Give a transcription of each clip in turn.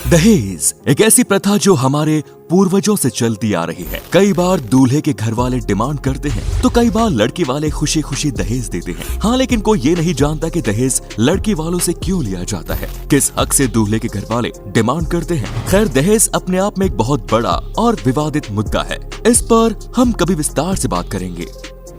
दहेज एक ऐसी प्रथा जो हमारे पूर्वजों से चलती आ रही है। कई बार दूल्हे के घर वाले डिमांड करते हैं तो कई बार लड़की वाले खुशी खुशी दहेज देते हैं। हाँ, लेकिन कोई ये नहीं जानता कि दहेज लड़की वालों से क्यों लिया जाता है, किस हक से दूल्हे के घर वाले डिमांड करते हैं। खैर, दहेज अपने आप में एक बहुत बड़ा और विवादित मुद्दा है। इस पर हम कभी विस्तार से बात करेंगे।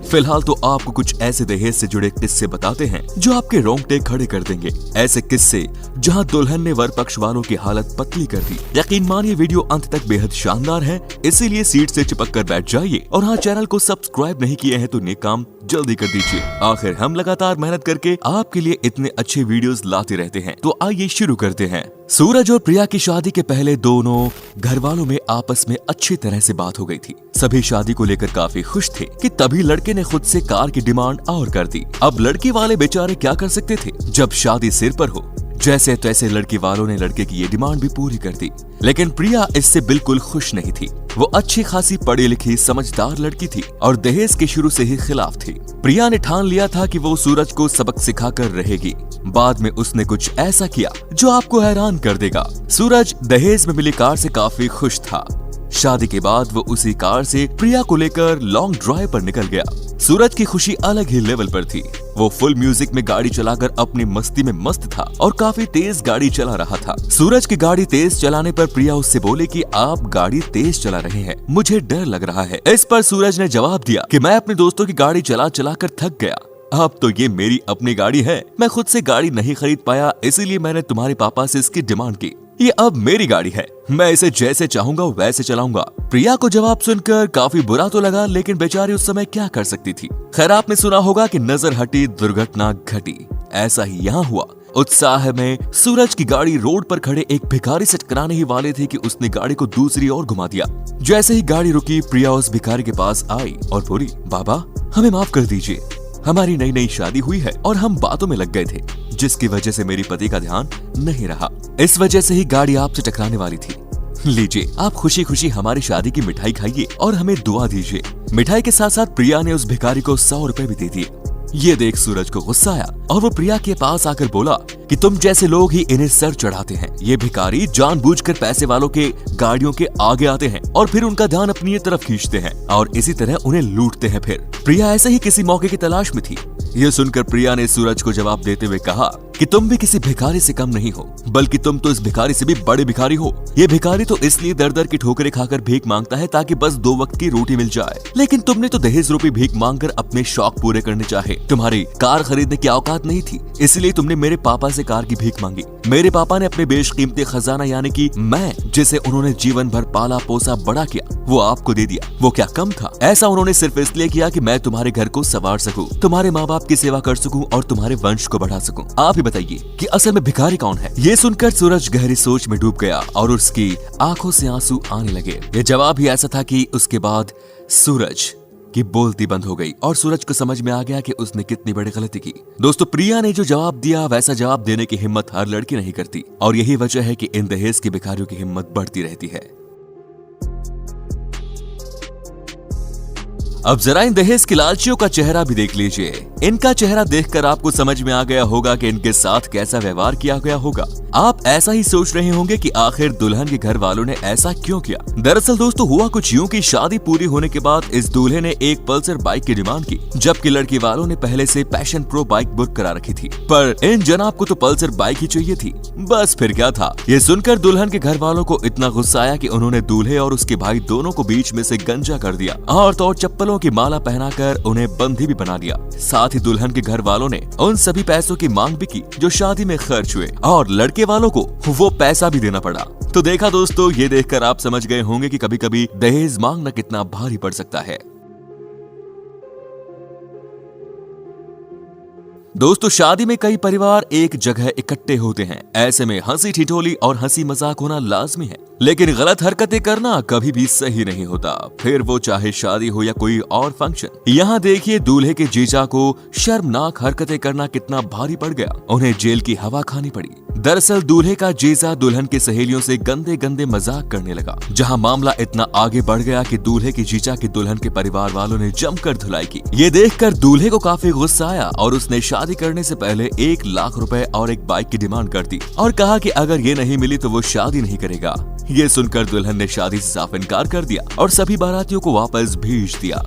फिलहाल तो आपको कुछ ऐसे दहेज से जुड़े किस्से बताते हैं जो आपके रोंगटे खड़े कर देंगे। ऐसे किस्से जहां दुल्हन ने वर पक्ष वालों की हालत पतली कर दी। यकीन मानिए वीडियो अंत तक बेहद शानदार है, इसीलिए सीट से चिपक कर बैठ जाइए। और हाँ, चैनल को सब्सक्राइब नहीं किए हैं तो नेक काम जल्दी कर दीजिए। आखिर हम लगातार मेहनत करके आपके लिए इतने अच्छे वीडियोस लाते रहते हैं। तो आइए शुरू करते हैं। सूरज और प्रिया की शादी के पहले दोनों घर वालों में आपस में अच्छी तरह से बात हो गई थी। सभी शादी को लेकर काफी खुश थे कि तभी लड़के ने खुद से कार की डिमांड और कर दी। अब लड़की वाले बेचारे क्या कर सकते थे जब शादी सिर पर हो। जैसे तैसे लड़की वालों ने लड़के की ये डिमांड भी पूरी कर दी, लेकिन प्रिया इससे बिल्कुल खुश नहीं थी। वो अच्छी खासी पढ़ी लिखी समझदार लड़की थी और दहेज के शुरू से ही खिलाफ थी। प्रिया ने ठान लिया था कि वो सूरज को सबक सिखाकर रहेगी। बाद में उसने कुछ ऐसा किया जो आपको हैरान कर देगा। सूरज दहेज में मिली कार से काफी खुश था। शादी के बाद वो उसी कार से प्रिया को लेकर लॉन्ग ड्राइव पर निकल गया। सूरज की खुशी अलग ही लेवल पर थी। वो फुल म्यूजिक में गाड़ी चलाकर अपनी मस्ती में मस्त था और काफी तेज गाड़ी चला रहा था। सूरज की गाड़ी तेज चलाने पर प्रिया उससे बोले कि आप गाड़ी तेज चला रहे हैं, मुझे डर लग रहा है। इस पर सूरज ने जवाब दिया कि मैं अपने दोस्तों की गाड़ी चला चला कर थक गया। अब तो ये मेरी अपनी गाड़ी है, मैं खुद से गाड़ी नहीं खरीद पाया, इसीलिए मैंने तुम्हारे पापा से इसकी डिमांड की। ये अब मेरी गाड़ी है, मैं इसे जैसे चाहूंगा वैसे चलाऊंगा। प्रिया को जवाब सुनकर काफी बुरा तो लगा, लेकिन बेचारी उस समय क्या कर सकती थी। खैर, आपने सुना होगा कि नजर हटी दुर्घटना घटी। ऐसा ही यहाँ हुआ। उत्साह में सूरज की गाड़ी रोड पर खड़े एक भिखारी से टकराने ही वाले थे कि उसने गाड़ी को दूसरी ओर घुमा दिया। जैसे ही गाड़ी रुकी, प्रिया उस भिखारी के पास आई और बोली, बाबा हमें माफ कर दीजिए, हमारी नई नई शादी हुई है और हम बातों में लग गए थे, जिसकी वजह से मेरी पति का ध्यान नहीं रहा। इस वजह से ही गाड़ी आपसे टकराने वाली थी। लीजिए, आप खुशी खुशी हमारी शादी की मिठाई खाइए और हमें दुआ दीजिए। मिठाई के साथ साथ प्रिया ने उस भिखारी को 100 रुपए भी दे दिए। ये देख सूरज को गुस्सा आया और वो प्रिया के पास आकर बोला कि तुम जैसे लोग ही इन्हें सर चढ़ाते हैं। ये भिखारी जानबूझकर पैसे वालों के गाड़ियों के आगे आते हैं और फिर उनका ध्यान अपनी तरफ खींचते हैं और इसी तरह उन्हें लूटते हैं। फिर प्रिया ऐसे ही किसी मौके की तलाश में थी। ये सुनकर प्रिया ने सूरज को जवाब देते हुए कहा कि तुम भी किसी भिखारी से कम नहीं हो, बल्कि तुम तो इस भिखारी से भी बड़े भिखारी हो। ये भिखारी तो इसलिए दर दर की ठोकरें खाकर भीख मांगता है ताकि बस 2 वक्त की रोटी मिल जाए, लेकिन तुमने तो दहेज रूपी भीख मांगकर अपने शौक पूरे करने चाहे। तुम्हारी कार खरीदने की औकात नहीं थी, इसलिए तुमने मेरे पापा से कार की भीख मांगी। मेरे पापा ने अपने बेशकीमती खजाना यानी कि मैं, जिसे उन्होंने जीवन भर पाला पोसा बड़ा किया, वो आपको दे दिया। वो क्या कम था? ऐसा उन्होंने सिर्फ इसलिए किया कि मैं तुम्हारे घर को संवार सकूं, तुम्हारे माँ बाप की सेवा कर सकूं और तुम्हारे वंश को बढ़ा सकूं। आप ही बताइए कि असल में भिखारी कौन है? ये सुनकर सूरज गहरी सोच में डूब गया और उसकी आंखों से आंसू आने लगे। ये जवाब ही ऐसा था कि उसके बाद सूरज की बोलती बंद हो गई और सूरज को समझ में आ गया कि उसने कितनी बड़ी गलती की। दोस्तों, प्रिया ने जो जवाब दिया वैसा जवाब देने की हिम्मत हर लड़की नहीं करती और यही वजह है कि इन दहेज के भिखारियों की हिम्मत बढ़ती रहती है। अब जरा इन दहेज के लालचियों का चेहरा भी देख लीजिए। इनका चेहरा देखकर आपको समझ में आ गया होगा कि इनके साथ कैसा व्यवहार किया गया होगा। आप ऐसा ही सोच रहे होंगे कि आखिर दुल्हन के घर वालों ने ऐसा क्यों किया। दरअसल दोस्तों, हुआ कुछ यूं कि शादी पूरी होने के बाद इस दूल्हे ने एक पल्सर बाइक की डिमांड की, जबकि लड़की वालों ने पहले से पैशन प्रो बाइक बुक करा रखी थी। पर इन जनाब को तो पल्सर बाइक ही चाहिए थी। बस फिर क्या था, ये सुनकर दुल्हन के घर वालों को इतना गुस्सा आया कि उन्होंने दूल्हे और उसके भाई दोनों को बीच में से गंजा कर दिया और तो चप्पलों की माला पहनाकर उन्हें बंदी भी बना दिया। साथ ही दुल्हन के घर वालों ने उन सभी पैसों की मांग भी की जो शादी में खर्च हुए और लड़के वालों को वो पैसा भी देना पड़ा। तो देखा दोस्तों, ये देखकर आप समझ गए होंगे कि कभी कभी दहेज मांगना कितना भारी पड़ सकता है। दोस्तों, शादी में कई परिवार एक जगह इकट्ठे होते हैं। ऐसे में हंसी ठिठोली और हंसी मजाक होना लाजमी है। लेकिन गलत हरकतें करना कभी भी सही नहीं होता, फिर वो चाहे शादी हो या कोई और फंक्शन। यहाँ देखिए दूल्हे के जीजा को शर्मनाक हरकतें करना कितना भारी पड़ गया, उन्हें जेल की हवा खानी पड़ी। दरअसल दूल्हे का जीजा दुल्हन की सहेलियों से गंदे गंदे मजाक करने लगा, जहाँ मामला इतना आगे बढ़ गया कि दूल्हे के जीजा की दुल्हन के परिवार वालों ने जमकर धुलाई की। ये देखकर दूल्हे को काफी गुस्सा आया और उसने शादी करने से पहले 1 लाख रुपए और एक बाइक की डिमांड कर दी और कहा कि अगर ये नहीं मिली तो वो शादी नहीं करेगा। ये सुनकर दुल्हन ने शादी से साफ इनकार कर दिया और सभी बारातियों को वापस भेज दिया।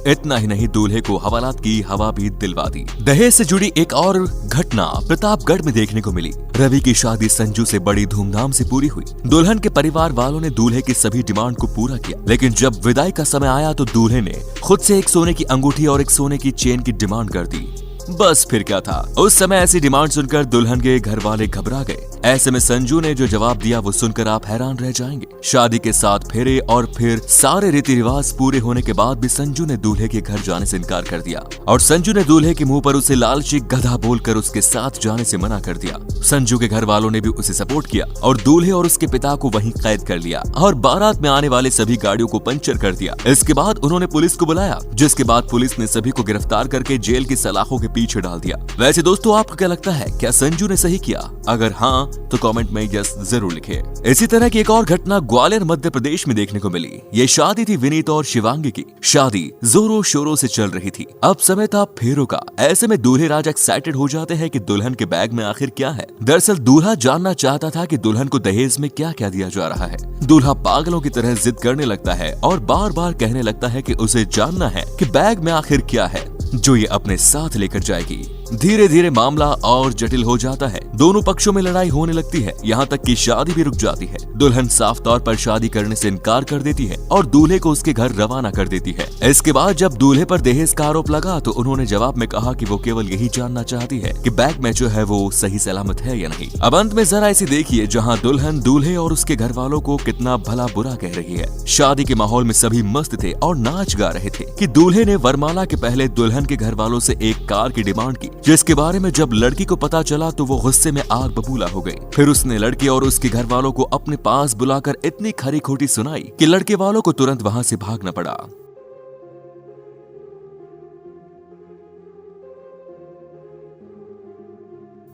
इतना ही नहीं, दूल्हे को हवालात की हवा भी दिलवा दी। दहेज से जुड़ी एक और घटना प्रतापगढ़ में देखने को मिली। रवि की शादी संजू से बड़ी धूमधाम से पूरी हुई। दुल्हन के परिवार वालों ने दूल्हे की सभी डिमांड को पूरा किया, लेकिन जब विदाई का समय आया तो दूल्हे ने खुद से एक सोने की अंगूठी और एक सोने की चेन की डिमांड कर दी। बस फिर क्या था, उस समय ऐसी डिमांड सुनकर दुल्हन के घर वाले घबरा गए। ऐसे में संजू ने जो जवाब दिया वो सुनकर आप हैरान रह जाएंगे। शादी के 7 फेरे और फिर सारे रीति रिवाज पूरे होने के बाद भी संजू ने दूल्हे के घर जाने से इनकार कर दिया और संजू ने दूल्हे के मुंह पर उसे लालची गधा बोलकर उसके साथ जाने से मना कर दिया। संजू के घर वालों ने भी उसे सपोर्ट किया और दूल्हे और उसके पिता को वहीं कैद कर लिया और बारात में आने वाले सभी गाड़ियों को पंचर कर दिया। इसके बाद उन्होंने पुलिस को बुलाया, जिसके बाद पुलिस ने सभी को गिरफ्तार करके जेल की सलाखों के पीछे डाल दिया। वैसे दोस्तों, आपको क्या लगता है, क्या संजू ने सही किया? अगर हाँ तो कमेंट में यस जरूर लिखें। इसी तरह की एक और घटना ग्वालियर मध्य प्रदेश में देखने को मिली। ये शादी थी विनीत और शिवांगी की। शादी जोरों शोरों से चल रही थी। अब समय था फेरों का। ऐसे में दूल्हे राज एक्साइटेड हो जाते हैं कि दुल्हन के बैग में आखिर क्या है। दरअसल दूल्हा जानना चाहता था कि दुल्हन को दहेज में क्या क्या दिया जा रहा है। दूल्हा पागलों की तरह जिद करने लगता है और बार बार कहने लगता है कि उसे जानना है कि बैग में आखिर क्या है जो ये अपने साथ लेकर जाएगी। धीरे धीरे मामला और जटिल हो जाता है। दोनों पक्षों में लड़ाई होने लगती है, यहाँ तक कि शादी भी रुक जाती है। दुल्हन साफ तौर पर शादी करने से इनकार कर देती है और दूल्हे को उसके घर रवाना कर देती है। इसके बाद जब दूल्हे पर दहेज का आरोप लगा तो उन्होंने जवाब में कहा कि वो केवल यही जानना चाहती है कि बैग में जो है वो सही सलामत है या नहीं। अब अंत में जरा इसे देखिए, जहाँ दुल्हन दूल्हे और उसके घर वालों को कितना भला बुरा कह रही है। शादी के माहौल में सभी मस्त थे और नाच गा रहे थे कि दूल्हे ने वरमाला के पहले दुल्हन के घर वालों से एक कार की डिमांड की, जिसके बारे में जब लड़की को पता चला तो वो गुस्से में आग बबूला हो गई। फिर उसने लड़की और उसके घर वालों को अपने पास बुलाकर इतनी खरी खोटी सुनाई कि लड़के वालों को तुरंत वहां से भागना पड़ा।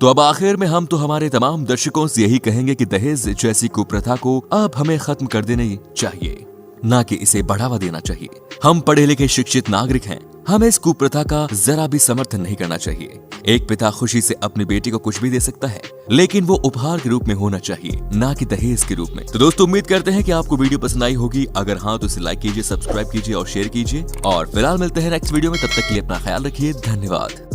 तो अब आखिर में हम तो हमारे तमाम दर्शकों से यही कहेंगे कि दहेज जैसी कुप्रथा को अब हमें खत्म कर देनी चाहिए, ना कि इसे बढ़ावा देना चाहिए। हम पढ़े लिखे शिक्षित नागरिक हैं, हमें इस कुप्रथा का जरा भी समर्थन नहीं करना चाहिए। एक पिता खुशी से अपनी बेटी को कुछ भी दे सकता है, लेकिन वो उपहार के रूप में होना चाहिए, ना कि दहेज के रूप में। तो दोस्तों, उम्मीद करते हैं कि आपको वीडियो पसंद आई होगी। अगर हाँ तो इसे लाइक कीजिए, सब्सक्राइब कीजिए और शेयर कीजिए। और फिलहाल मिलते हैं नेक्स्ट वीडियो में, तब तक के लिए अपना ख्याल रखिए। धन्यवाद।